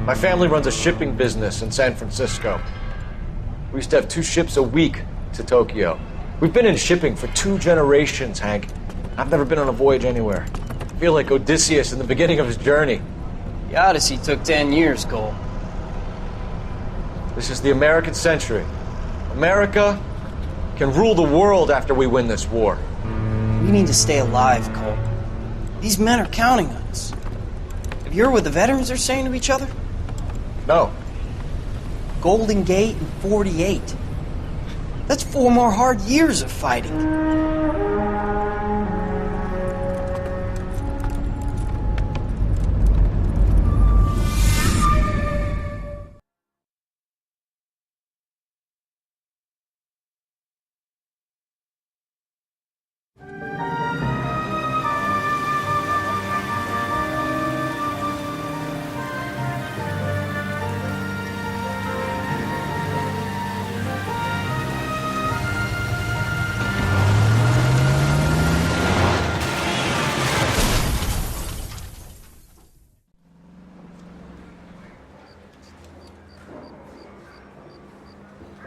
My family runs a shipping business in San Francisco. We used to have 2 ships a week to Tokyo. We've been in shipping for 2 generations, Hank. I've never been on a voyage anywhere. I feel like Odysseus in the beginning of his journey. The Odyssey took 10 years, Cole. This is the American century. America can rule the world after we win this war. We need to stay alive, Cole. These men are counting on us. Have you heard what the veterans are saying to each other? No. Golden Gate and 48. That's 4 more hard years of fighting.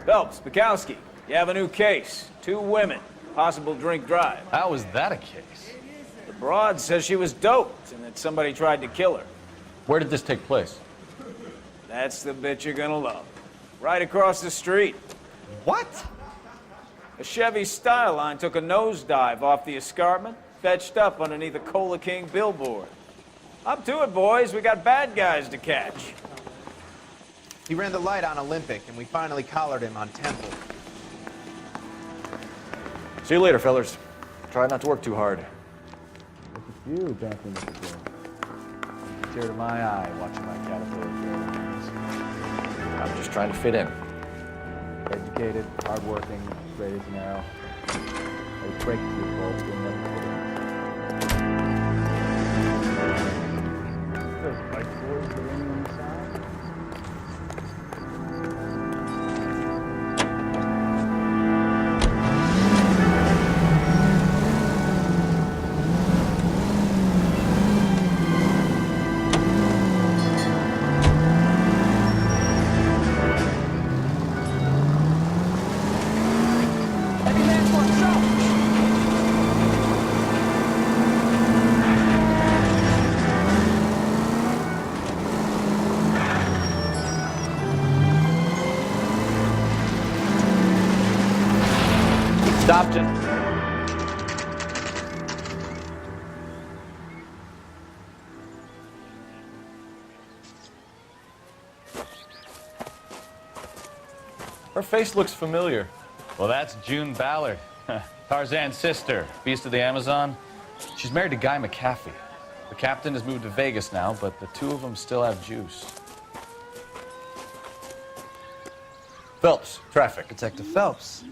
Phelps, Bukowski, you have a new case. 2 women, possible drink drive. How was that a case? The broad says she was doped and that somebody tried to kill her. Where did this take place? That's the bit you're gonna love. Right across the street. What? A Chevy Styline took a nosedive off the escarpment, fetched up underneath a Cola King billboard. Up to it, boys. We got bad guys to catch. He ran the light on Olympic, and we finally collared him on Temple. See you later, fellas. Try not to work too hard. Look at you, dancing with the girl. Tear to my eye, watching my caterpillar grow. I'm just trying to fit in. Educated, hardworking, straight as an arrow. Those breaks you both will never fit in. Those white boys are in on the side. Stopped it. Her face looks familiar. Well, that's June Ballard, Tarzan's sister, beast of the Amazon. She's married to Guy McAfee. The captain has moved to Vegas now, but the 2 of them still have juice. Phelps, traffic. Detective Phelps.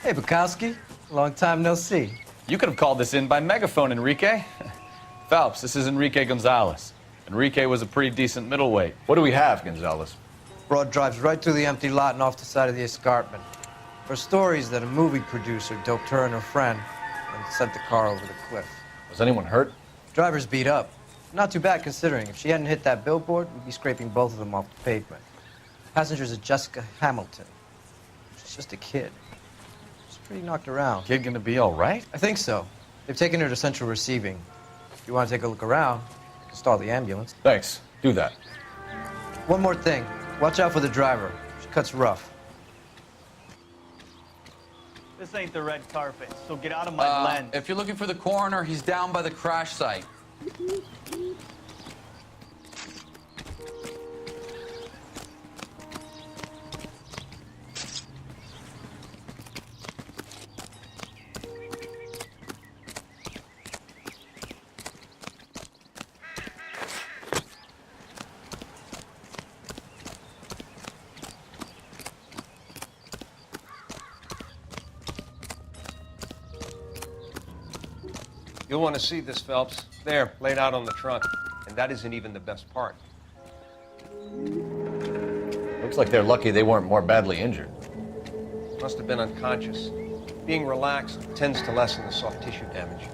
Hey, Bukowski. Long time no see. You could have called this in by megaphone, Enrique. Phelps, this is Enrique Gonzalez. Enrique was a pretty decent middleweight. What do we have, Gonzalez? Broad drives right through the empty lot and off the side of the escarpment. Her stories that a movie producer doped her and her friend and sent the car over the cliff. Was anyone hurt? Driver's beat up. Not too bad considering. If she hadn't hit that billboard, we'd be scraping both of them off the pavement. Passenger's a Jessica Hamilton. She's just a kid. She's pretty knocked around. Kid gonna be all right? I think so. They've taken her to central receiving. If you want to take a look around, you can stall the ambulance. Thanks. Do that. One more thing. Watch out for the driver. She cuts rough. This ain't the red carpet, so get out of my lens. If you're looking for the coroner, he's down by the crash site. You'll want to see this, Phelps. There, laid out on the trunk. And that isn't even the best part. Looks like they're lucky they weren't more badly injured. Must have been unconscious. Being relaxed tends to lessen the soft tissue damage.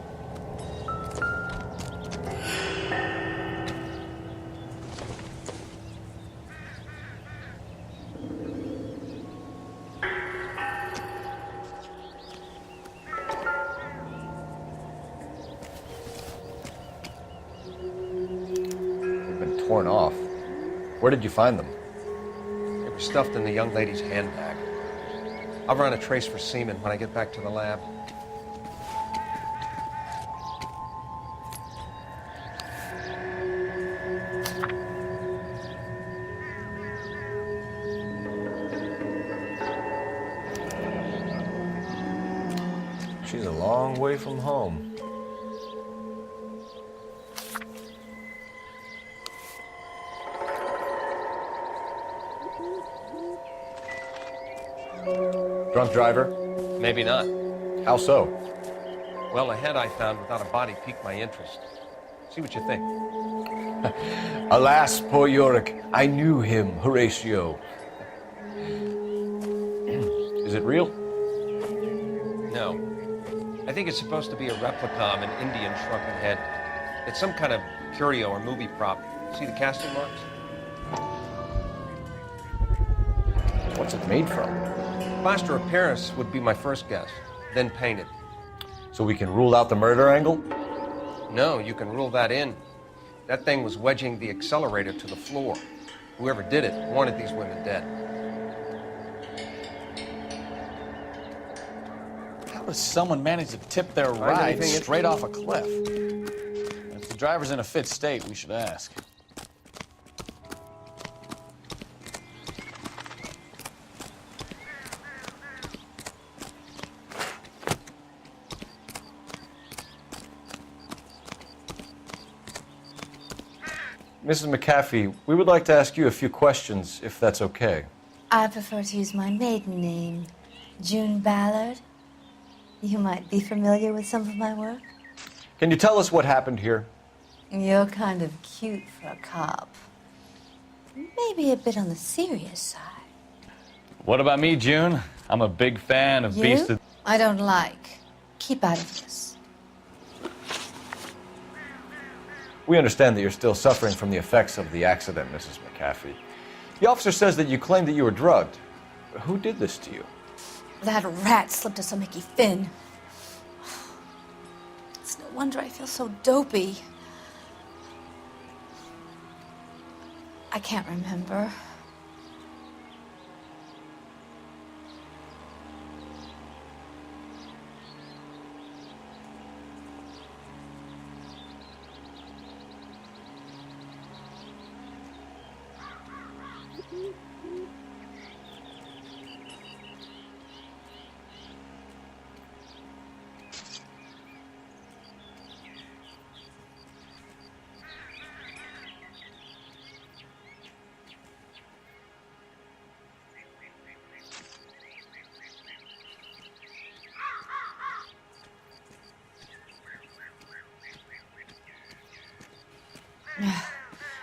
torn off. Where did you find them? They were stuffed in the young lady's handbag. I'll run a trace for semen when I get back to the lab. She's a long way from home. Drunk driver? Maybe not. How so? Well, a head I found without a body piqued my interest. See what you think. Alas, poor Yorick, I knew him, Horatio. Is it real? No. I think it's supposed to be a replica of an Indian shrunken head. It's some kind of curio or movie prop. See the casting marks? What's it made from? Plaster of Paris would be my first guess, then painted. So we can rule out the murder angle? No, you can rule that in. That thing was wedging the accelerator to the floor. Whoever did it wanted these women dead. How does someone manage to tip their ride anything straight off a cliff? If the driver's in a fit state, we should ask. Mrs. McAfee, we would like to ask you a few questions, if that's okay. I prefer to use my maiden name, June Ballard. You might be familiar with some of my work. Can you tell us what happened here? You're kind of cute for a cop. Maybe a bit on the serious side. What about me, June? I'm a big fan of Beast You? of... I don't like. Keep out of this. We understand that you're still suffering from the effects of the accident, Mrs. McAfee. The officer says that you claimed that you were drugged. Who did this to you? That rat slipped us a Mickey Finn. It's no wonder I feel so dopey. I can't remember.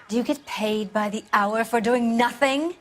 Do you get paid by the hour for doing nothing?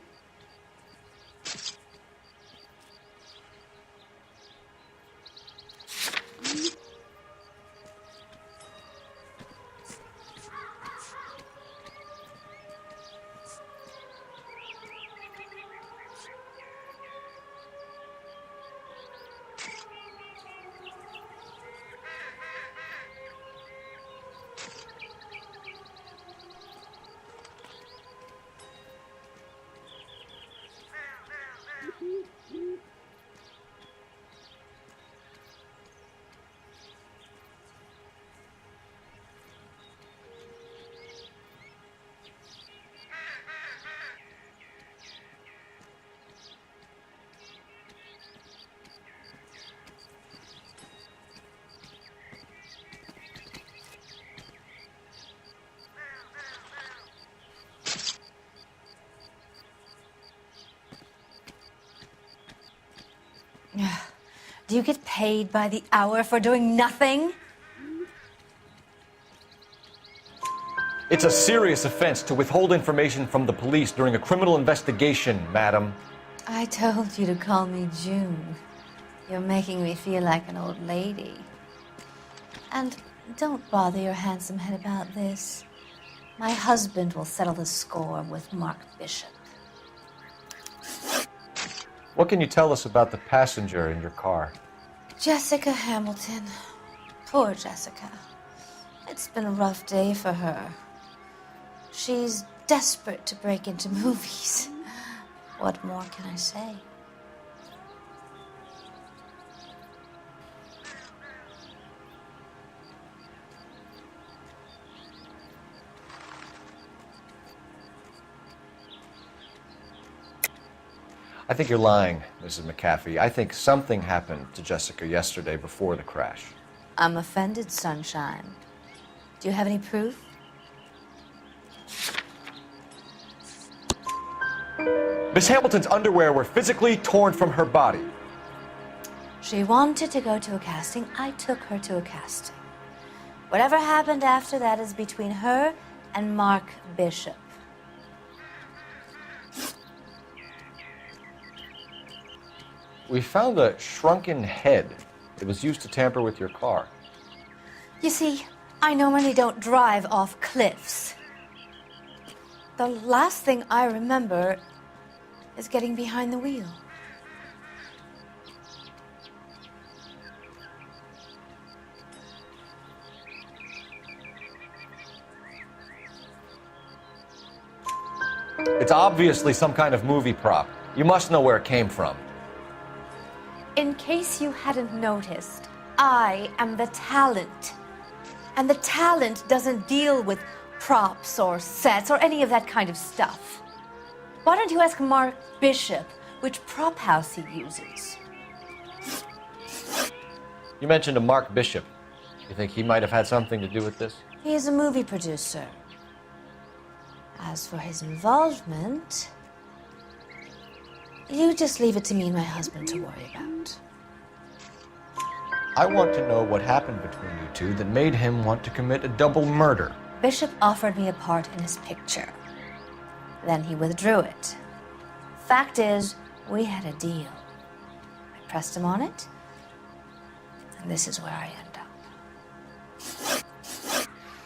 Do you get paid by the hour for doing nothing? It's a serious offense to withhold information from the police during a criminal investigation, madam. I told you to call me June. You're making me feel like an old lady. And don't bother your handsome head about this. My husband will settle the score with Mark Bishop. What can you tell us about the passenger in your car? Jessica Hamilton. Poor Jessica. It's been a rough day for her. She's desperate to break into movies. What more can I say? I think you're lying, Mrs. McAfee. I think something happened to Jessica yesterday before the crash. I'm offended, Sunshine. Do you have any proof? Miss Hamilton's underwear were physically torn from her body. She wanted to go to a casting. I took her to a casting. Whatever happened after that is between her and Mark Bishop. We found a shrunken head that was used to tamper with your car. You see, I normally don't drive off cliffs. The last thing I remember is getting behind the wheel. It's obviously some kind of movie prop. You must know where it came from. In case you hadn't noticed, I am the talent. And the talent doesn't deal with props or sets or any of that kind of stuff. Why don't you ask Mark Bishop which prop house he uses? You mentioned a Mark Bishop. You think he might have had something to do with this? He is a movie producer. As for his involvement, you just leave it to me and my husband to worry about. I want to know what happened between you two that made him want to commit a double murder. Bishop offered me a part in his picture. Then he withdrew it. Fact is, we had a deal. I pressed him on it, and this is where I end up.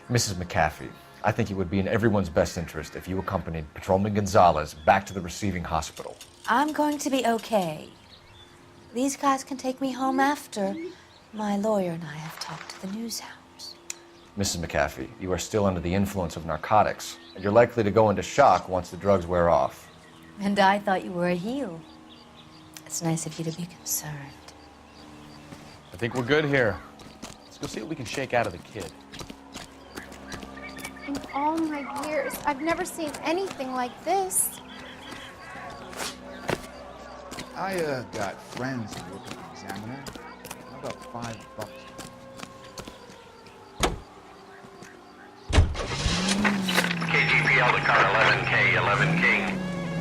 Mrs. McAfee, I think it would be in everyone's best interest if you accompanied Patrolman Gonzalez back to the receiving hospital. I'm going to be okay. These guys can take me home after my lawyer and I have talked to the news hounds. Mrs. McAfee, you are still under the influence of narcotics, and you're likely to go into shock once the drugs wear off. And I thought you were a heel. It's nice of you to be concerned. I think we're good here. Let's go see what we can shake out of the kid. In all my years, I've never seen anything like this. I got friends who work at the Examiner. How about $5? KGPL to car 11K, 11 King.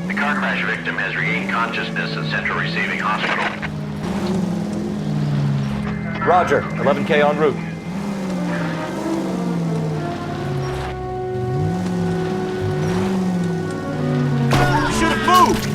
The car crash victim has regained consciousness at Central Receiving Hospital. Roger, 11K en route. You should have moved!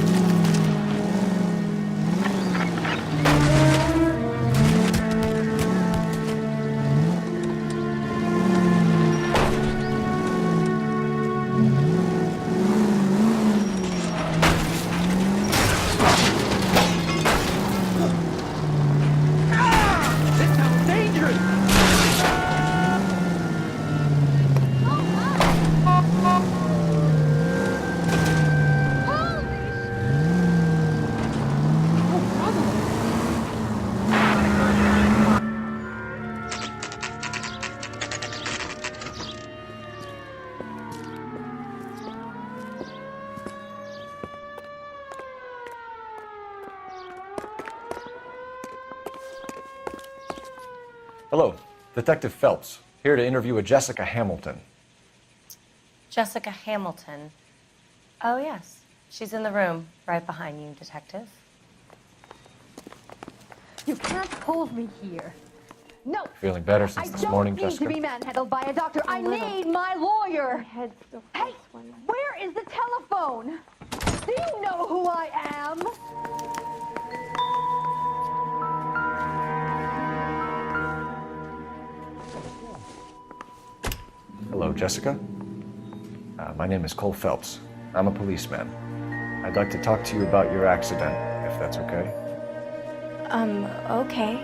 Hello, Detective Phelps, here to interview a Jessica Hamilton. Jessica Hamilton. Oh, yes. She's in the room, right behind you, Detective. You can't hold me here. No. Feeling better since this morning, Jessica? I don't need to be manhandled by a doctor. I need my lawyer. Hey, where is the telephone? Do you know who I am? Hello, Jessica. My name is Cole Phelps. I'm a policeman. I'd like to talk to you about your accident, if that's okay. Okay.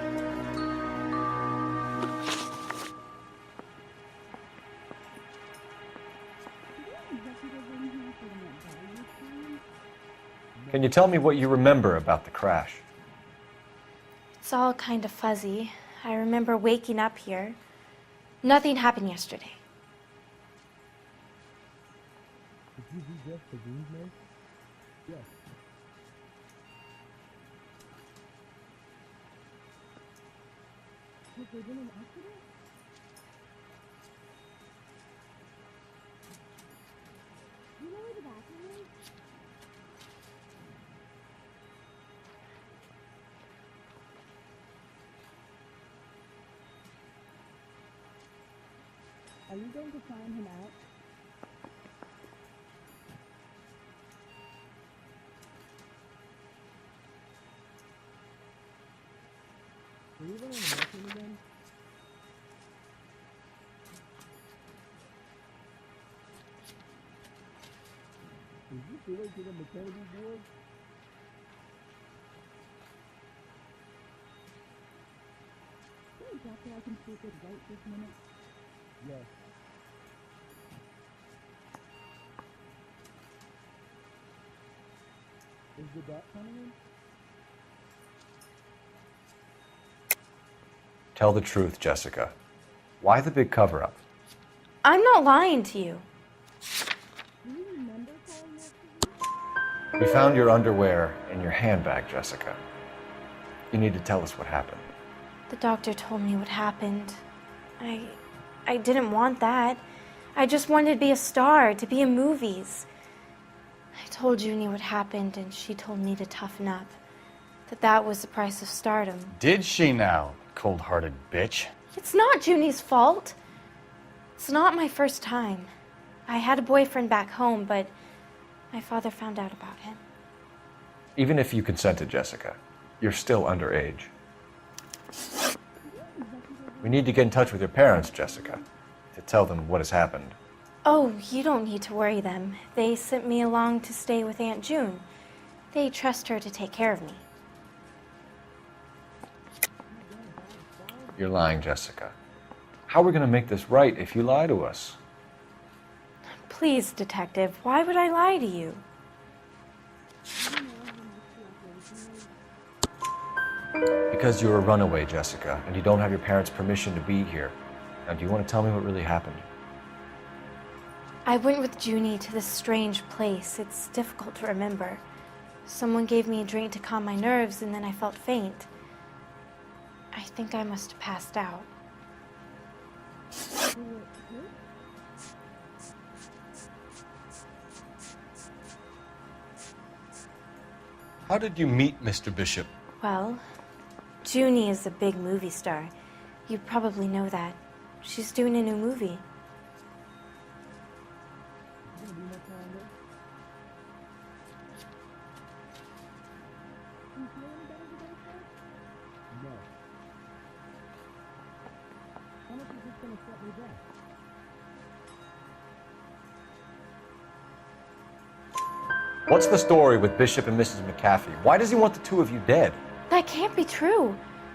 Can you tell me what you remember about the crash? It's all kind of fuzzy. I remember waking up here. Nothing happened yesterday. Did you suggest the groomsmaid? Yes. Has there been an accident? Do you know where the bathroom is? Are you going to find him out? Are you going to make him again? Is this the way to the maternity board? Hey, doctor, I can speak it right this minute. Yes. Is the doc coming in? Tell the truth, Jessica. Why the big cover-up? I'm not lying to you. Do you remember calling us? We found your underwear in your handbag, Jessica. You need to tell us what happened. The doctor told me what happened. I didn't want that. I just wanted to be a star, to be in movies. I told Junie what happened, and she told me to toughen up. That was the price of stardom. Did she now, cold-hearted bitch? It's not Junie's fault. It's not my first time. I had a boyfriend back home, but my father found out about him. Even if you consented, Jessica, you're still underage. We need to get in touch with your parents, Jessica, to tell them what has happened. Oh, you don't need to worry them. They sent me along to stay with Aunt June. They trust her to take care of me. You're lying, Jessica. How are we going to make this right if you lie to us? Please, detective, why would I lie to you? Because you're a runaway, Jessica, and you don't have your parents' permission to be here. Now, do you want to tell me what really happened? I went with Junie to this strange place. It's difficult to remember. Someone gave me a drink to calm my nerves, and then I felt faint. I think I must have passed out. How did you meet Mr. Bishop? Well, Junie is a big movie star. You probably know that. She's doing a new movie. What's the story with Bishop and Mrs. McAfee? Why does he want the two of you dead? That can't be true.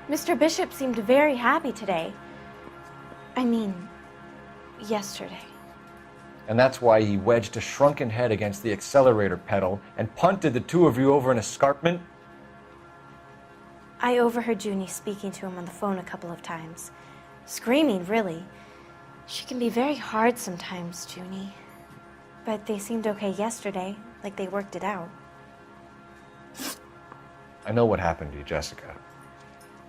Mr. Bishop seemed very happy today. I mean, yesterday. And that's why he wedged a shrunken head against the accelerator pedal and punted the two of you over an escarpment? I overheard Junie speaking to him on the phone a couple of times. Screaming, really. She can be very hard sometimes, Junie. But they seemed okay yesterday, like they worked it out. I know what happened to you, Jessica.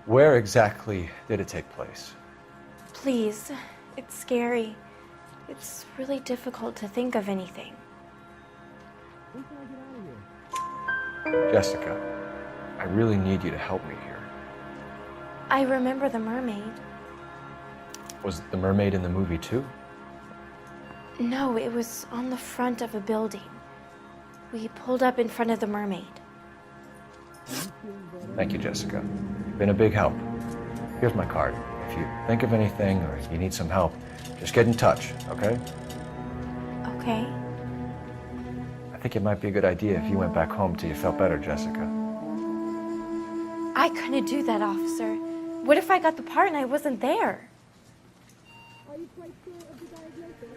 Where exactly did it take place? Please, it's scary. It's really difficult to think of anything. When can I get out of here? Jessica, I really need you to help me here. I remember the mermaid. Was the mermaid in the movie too? No, it was on the front of a building. We pulled up in front of the mermaid. Thank you, Jessica. You've been a big help. Here's my card. If you think of anything or you need some help, just get in touch, okay? Okay. I think it might be a good idea if you went back home till you felt better, Jessica. I couldn't do that, officer. What if I got the part and I wasn't there? Are you quite sure of the diagnosis?